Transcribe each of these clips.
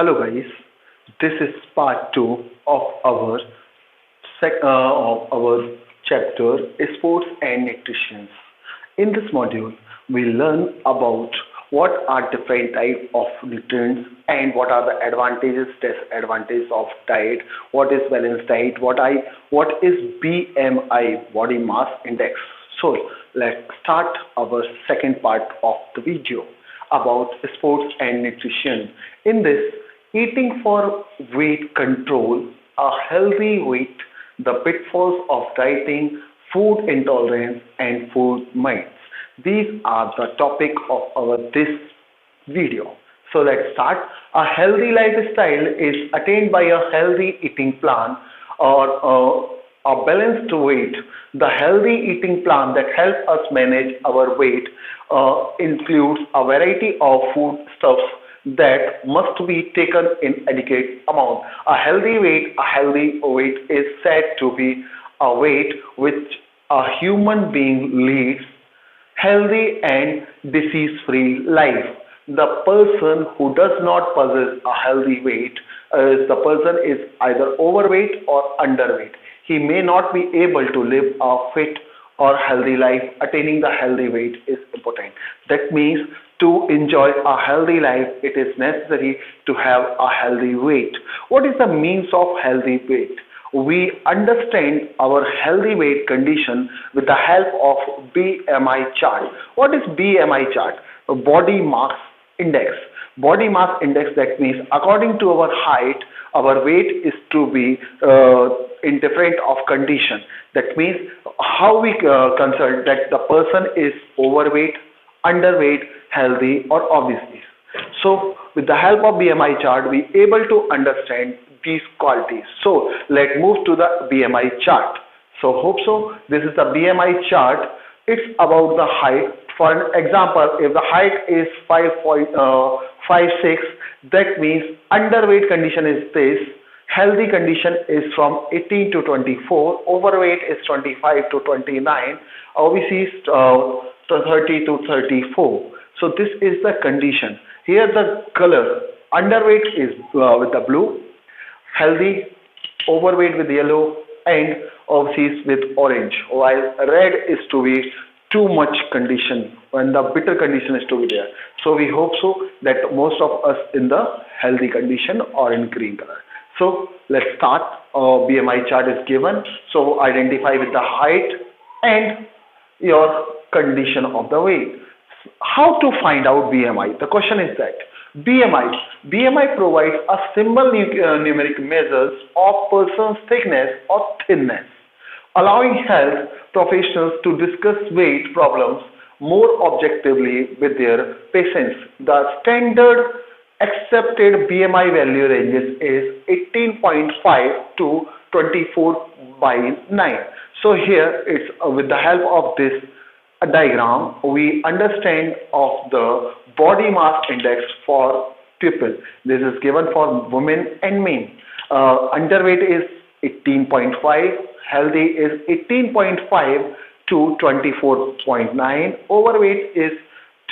Hello guys, this is part 2 of our chapter Sports and Nutrition. In this module, we learn about what are different types of nutrients and what are the advantages, disadvantages of diet, what is balanced diet, what is BMI, body mass index. So let's start our second part of the video about sports and nutrition. In this, eating for weight control, a healthy weight, the pitfalls of dieting, food intolerance, and food myths. These are the topic of our this video. So let's start. A healthy lifestyle is attained by a healthy eating plan or a balanced weight. The healthy eating plan that helps us manage our weight includes a variety of food stuffs that must be taken in adequate amount. A healthy weight is said to be a weight which a human being leads healthy and disease-free life. The person who does not possess a healthy weight, the person is either overweight or underweight. He may not be able to live a fit or healthy life. Attaining the healthy weight is important. That means to enjoy a healthy life, it is necessary to have a healthy weight. What is the means of healthy weight? We understand our healthy weight condition with the help of BMI chart. What is BMI chart? A body mass index. Body mass index, that means according to our height, our weight is to be in different of condition. That means how we consider that the person is overweight, underweight, healthy or obese. So with the help of BMI chart, we able to understand these qualities. So let's move to the BMI chart. So hope so. This is the BMI chart. It's about the height. For an example, if the height is 5.56, that means underweight condition is this. Healthy condition is from 18 to 24. Overweight is 25 to 29. Obesity is 30 to 34. So this is the condition. Here the color. Underweight is with the blue. Healthy, overweight with yellow, and obese with orange. While red is to be too much condition, when the bitter condition is to be there. So we hope so that most of us in the healthy condition or in green color. So let's start. BMI chart is given. So identify with the height and your condition of the weight. How to find out BMI? The question is that BMI provides a simple numeric measures of person's thickness or thinness, allowing health professionals to discuss weight problems more objectively with their patients. The standard accepted BMI value ranges is 18.5 to 24/9. So here it's with the help of this diagram, we understand of the body mass index for people. This is given for women and men. Underweight is 18.5, healthy is 18.5 to 24.9, overweight is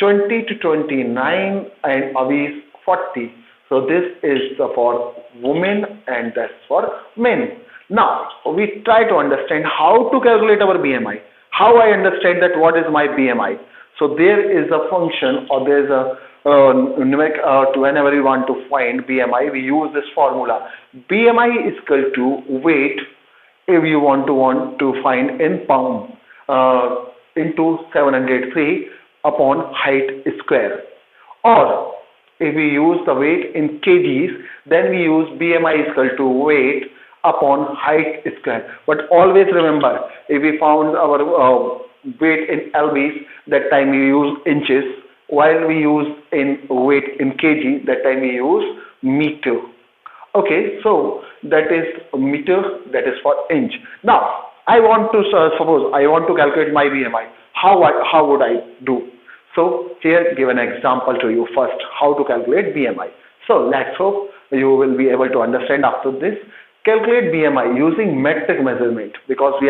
20 to 29, and obese 40. So this is for women and that's for men. Now we try to understand how to calculate our BMI. How I understand that what is my BMI? So there is a function or there is a numeric whenever we want to find BMI, we use this formula. BMI is equal to weight if you want to find in pound into 703 upon height square. Or if we use the weight in kgs, then we use BMI is equal to weight upon height square. But always remember, if we found our weight in lbs, that time we use inches, while we use in weight in kg, that time we use meter. Okay, so that is meter, that is for inch. Now I want to suppose I want to calculate my BMI. How would I do? So here give an example to you first how to calculate BMI. So let's hope you will be able to understand after this. Calculate BMI using metric measurement, because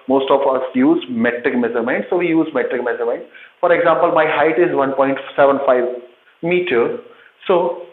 most of us use metric measurement. So we use metric measurement. For example, my height is 1.75 meter. So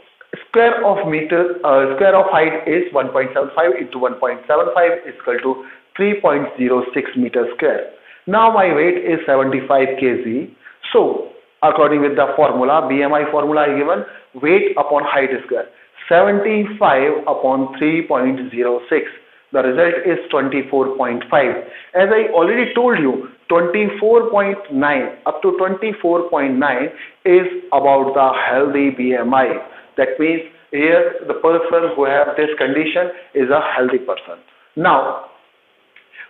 Square of height is 1.75 into 1.75 is equal to 3.06 meter square. Now my weight is 75 kg. So according with the formula, BMI formula is given weight upon height square. 75 upon 3.06. The result is 24.5. As I already told you, 24.9 up to 24.9 is about the healthy BMI. That means here the person who have this condition is a healthy person. Now,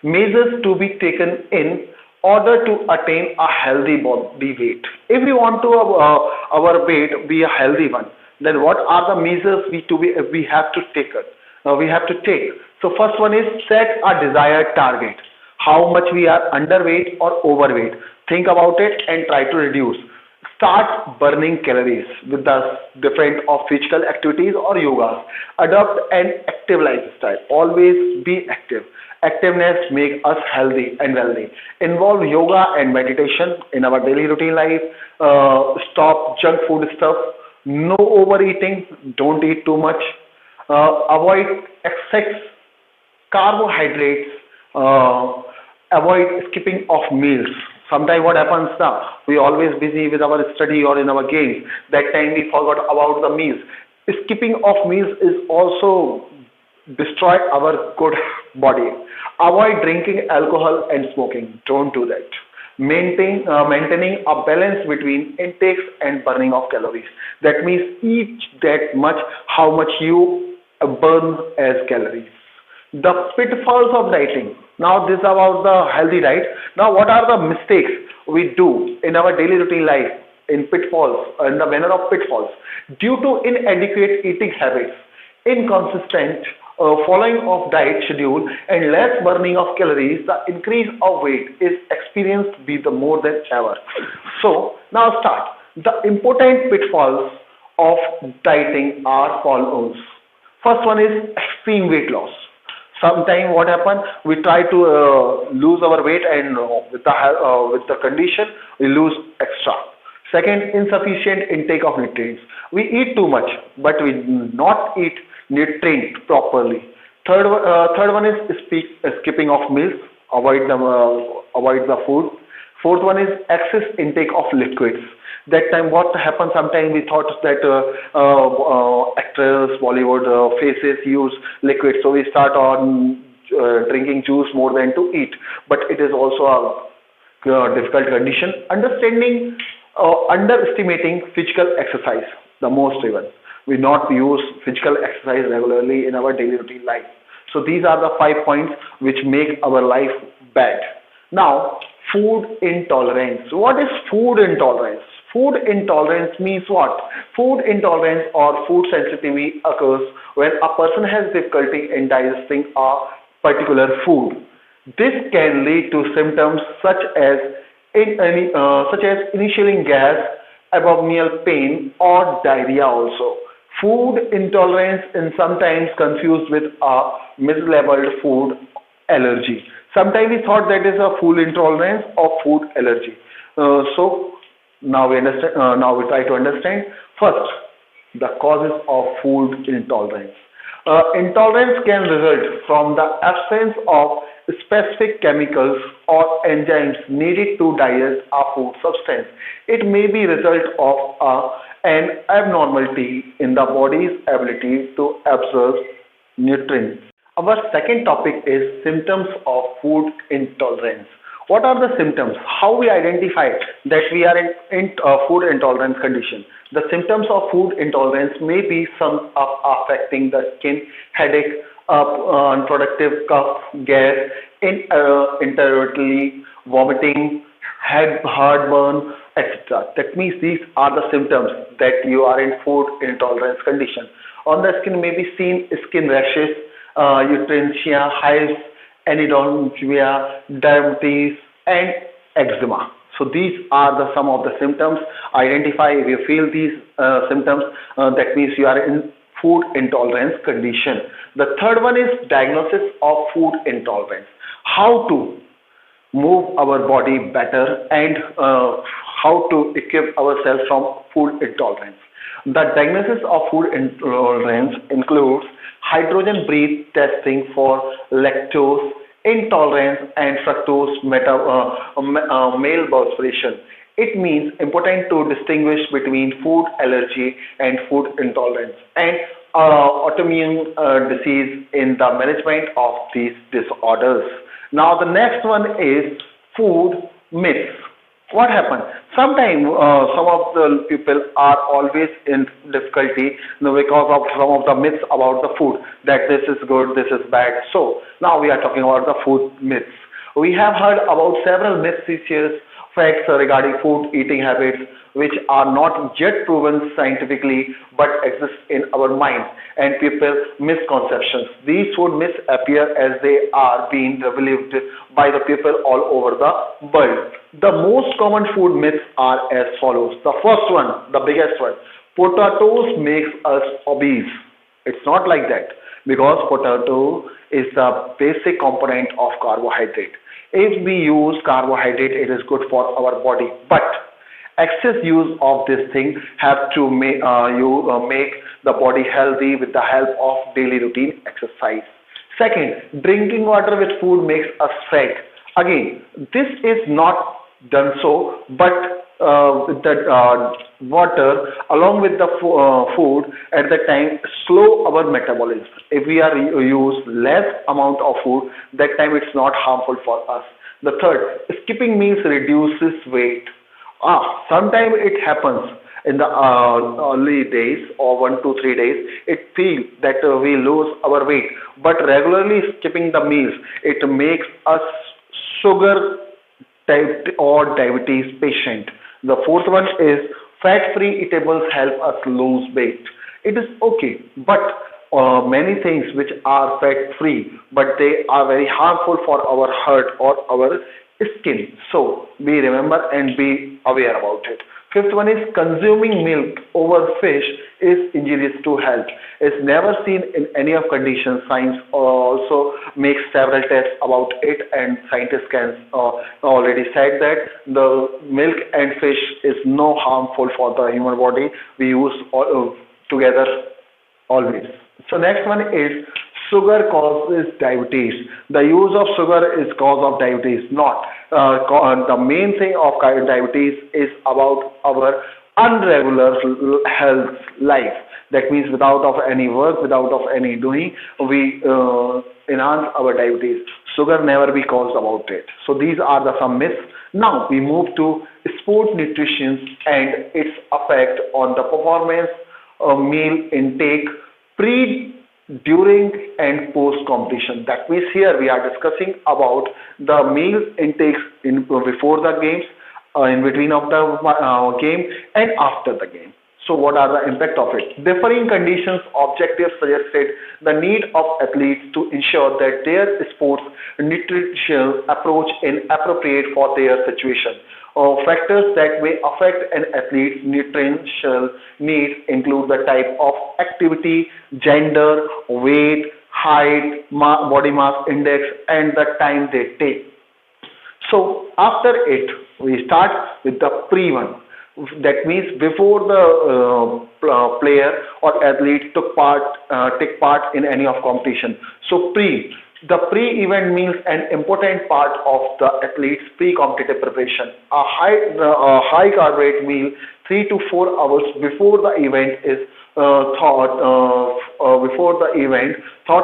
measures to be taken in order to attain a healthy body weight. If we want to our weight be a healthy one, then what are the measures we have to take it? We have to take. So first one is set a desired target. How much we are underweight or overweight. Think about it and try to reduce. Start burning calories with the different of physical activities or yogas. Adopt an active lifestyle. Always be active. Activeness make us healthy and wealthy. Involve yoga and meditation in our daily routine life. Stop junk food stuff. No overeating. Don't eat too much. Avoid excess carbohydrates. Avoid skipping of meals. Sometimes what happens now, we always busy with our study or in our games. That time we forgot about the meals. Skipping of meals is also destroy our good body. Avoid drinking alcohol and smoking. Don't do that. Maintaining a balance between intakes and burning of calories. That means eat that much how much you burn as calories. The pitfalls of dieting. Now this is about the healthy diet. Now what are the mistakes we do in our daily routine life in pitfalls, in the manner of pitfalls? Due to inadequate eating habits, inconsistent following of diet schedule and less burning of calories, the increase of weight is experienced be the more than ever. So now start. The important pitfalls of dieting are follows. First one is extreme weight loss. Sometimes what happens, we try to lose our weight and with the condition we lose extra. Second, insufficient intake of nutrients. We eat too much, but we do not eat nutrient properly. Third one is skipping of meals. Avoid the food. Fourth one is excess intake of liquids. That time what happens, sometimes we thought that actors, Bollywood faces use liquid, so we start on drinking juice more than to eat. But it is also a difficult condition. Underestimating physical exercise, the most even. We not use physical exercise regularly in our daily routine life. So these are the 5 points which make our life bad. Now, food intolerance. What is food intolerance? Food intolerance means what? Food intolerance or food sensitivity occurs when a person has difficulty in digesting a particular food. This can lead to symptoms such as initiating gas, abdominal pain, or diarrhea also. Food intolerance is sometimes confused with a mislabeled food allergy. Sometimes we thought that is a food intolerance or food allergy. So now we understand. Now we try to understand. First, the causes of food intolerance. Intolerance can result from the absence of specific chemicals or enzymes needed to digest a food substance. It may be result of an abnormality in the body's ability to absorb nutrients. Our second topic is symptoms of food intolerance. What are the symptoms? How we identify that we are in food intolerance condition? The symptoms of food intolerance may be some of affecting the skin, headache, unproductive cough, gas, intermittently vomiting, heartburn, etc. That means these are the symptoms that you are in food intolerance condition. On the skin may be seen skin rashes, euthanasia, hives, anhedonia, dermatitis, and eczema. So these are some of the symptoms. Identify if you feel these symptoms, that means you are in food intolerance condition. The third one is diagnosis of food intolerance. How to move our body better and how to equip ourselves from food intolerance. The diagnosis of food intolerance includes hydrogen breath testing for lactose intolerance and fructose malabsorption. It means important to distinguish between food allergy and food intolerance and autoimmune disease in the management of these disorders. Now the next one is food myths. What happened? Sometimes some of the people are always in difficulty, because of some of the myths about the food, that this is good, this is bad. So now we are talking about the food myths. We have heard about several miscellaneous facts regarding food eating habits which are not yet proven scientifically but exist in our minds and people misconceptions. These food myths appear as they are being believed by the people all over the world. The most common food myths are as follows. The first one, the biggest one: potatoes makes us obese. It's not like that, because potato is the basic component of carbohydrate. If we use carbohydrate, it is good for our body. But excess use of this thing have to make the body healthy with the help of daily routine exercise. Second, drinking water with food makes us fat. Again, this is not done so, but with the water along with the food at the time slow our metabolism. If we are use less amount of food, that time it's not harmful for us. The third, skipping meals reduces weight. Sometimes it happens in the early days or 1 to 3 days. It feels that we lose our weight, but regularly skipping the meals, it makes us sugar type or diabetes patient. The fourth one is fat-free eatables help us lose weight. It is okay, but many things which are fat-free, but they are very harmful for our heart or our skin. So be remember and be aware about it. Fifth one is consuming milk over fish is injurious to health. It's never seen in any of conditions. Science also makes several tests about it, and scientists can already said that the milk and fish is no harmful for the human body. We use together always. So next one is sugar causes diabetes. The use of sugar is cause of diabetes. Not the main thing of diabetes is about our unregular health life. That means without of any work, without of any doing, we enhance our diabetes. Sugar never be caused about it. So these are the some myths. Now we move to sport nutrition and its effect on the performance, meal intake, pre, during and post competition. That means here we are discussing about the meal intakes in before the games, in between of the game and after the game. So what are the impact of it? Differing conditions objectives suggested the need of athletes to ensure that their sports nutritional approach is appropriate for their situation. Factors that may affect an athlete's nutritional needs include the type of activity, gender, weight, height, body mass index, and the time they take. So after it, we start with the pre one. That means before the player or athlete take part in any of competition. So the pre-event means an important part of the athlete's pre-competitive preparation. A high carb rate meal 3 to 4 hours before the event is thought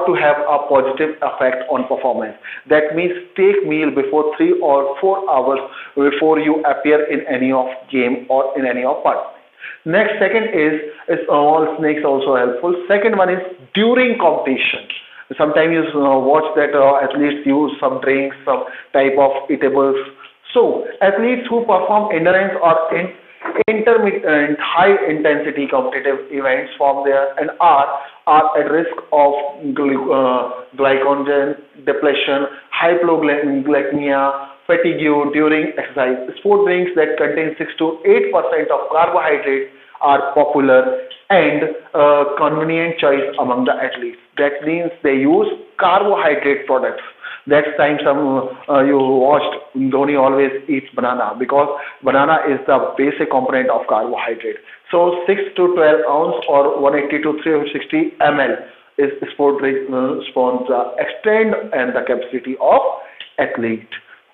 to have a positive effect on performance. That means take meal before 3 or 4 hours before you appear in any of game or in any of part. Next, second is all snakes also helpful. Second one is during competition. Sometimes you watch that athletes use some drinks, some type of eatables. So athletes who perform endurance or intermittent high intensity competitive events from there and are at risk of glycogen depletion, hypoglycemia, fatigue during exercise. Sport drinks that contain 6 to 8% of carbohydrate are popular and convenient choice among the athletes. That means they use carbohydrate products. That's time you watched Dhoni always eats banana because banana is the basic component of carbohydrate. So 6 to 12 ounce or 180 to 360 ml is sport drink spawns extend and the capacity of athlete.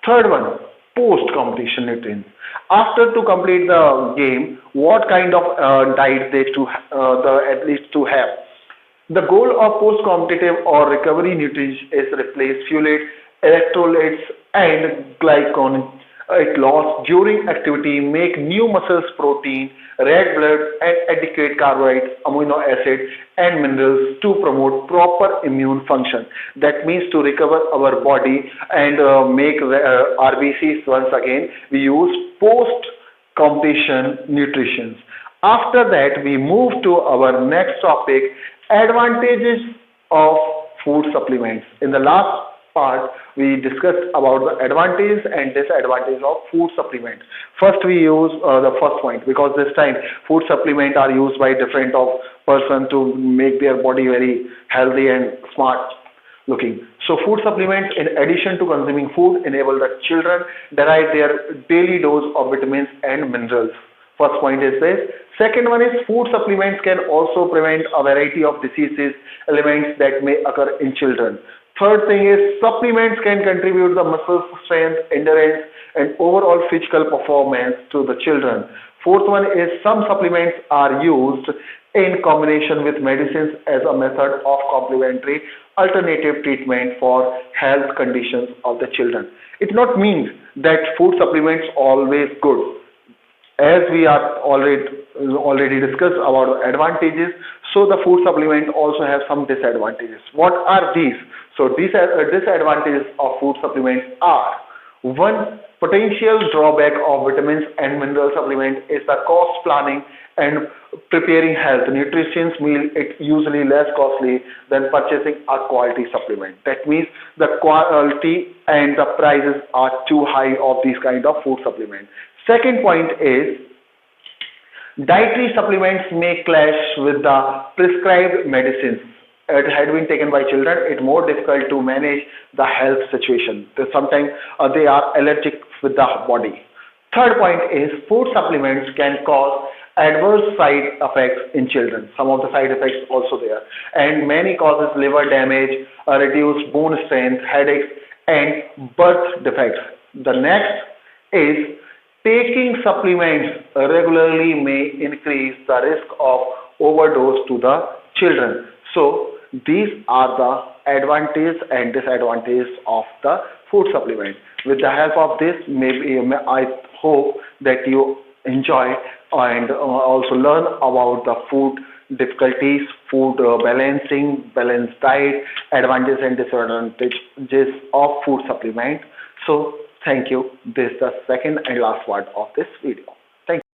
Third one, post competition nutrients. After to complete the game, what kind of diet the athletes to have? The goal of post-competitive or recovery nutrition is replace folate, electrolytes, and glycogen it lost during activity, make new muscles protein, red blood, and adequate carbohydrates, amino acid, and minerals to promote proper immune function. That means to recover our body and make RBCs once again. We use post competition nutrition. After that, we move to our next topic, advantages of food supplements. In the last part, we discussed about the advantages and disadvantages of food supplements. First, we use the first point because this time food supplements are used by different of person to make their body very healthy and smart looking. So food supplements in addition to consuming food enable the children derive their daily dose of vitamins and minerals. First point is this. Second one is food supplements can also prevent a variety of diseases, elements that may occur in children. Third thing is supplements can contribute the muscle strength, endurance, and overall physical performance to the children. Fourth one is some supplements are used in combination with medicines as a method of complementary alternative treatment for health conditions of the children. It not means that food supplements always good. As we are already discussed about the advantages, so the food supplement also have some disadvantages. What are these? So these disadvantages of food supplements are: one, potential drawback of vitamins and mineral supplement is the cost planning and preparing health nutrition meal. It usually less costly than purchasing a quality supplement. That means the quality and the prices are too high of these kind of food supplements. Second point is dietary supplements may clash with the prescribed medicines. It had been taken by children, it's more difficult to manage the health situation. Sometimes they are allergic with the body. Third point is food supplements can cause adverse side effects in children. Some of the side effects also there. And many causes liver damage, reduced bone strength, headaches, and birth defects. The next is taking supplements regularly may increase the risk of overdose to the children. So these are the advantages and disadvantages of the food supplement. With the help of this, maybe I hope that you enjoy and also learn about the food difficulties, food balancing, balanced diet, advantages and disadvantages of food supplement. So thank you. This is the second and last part of this video. Thank you.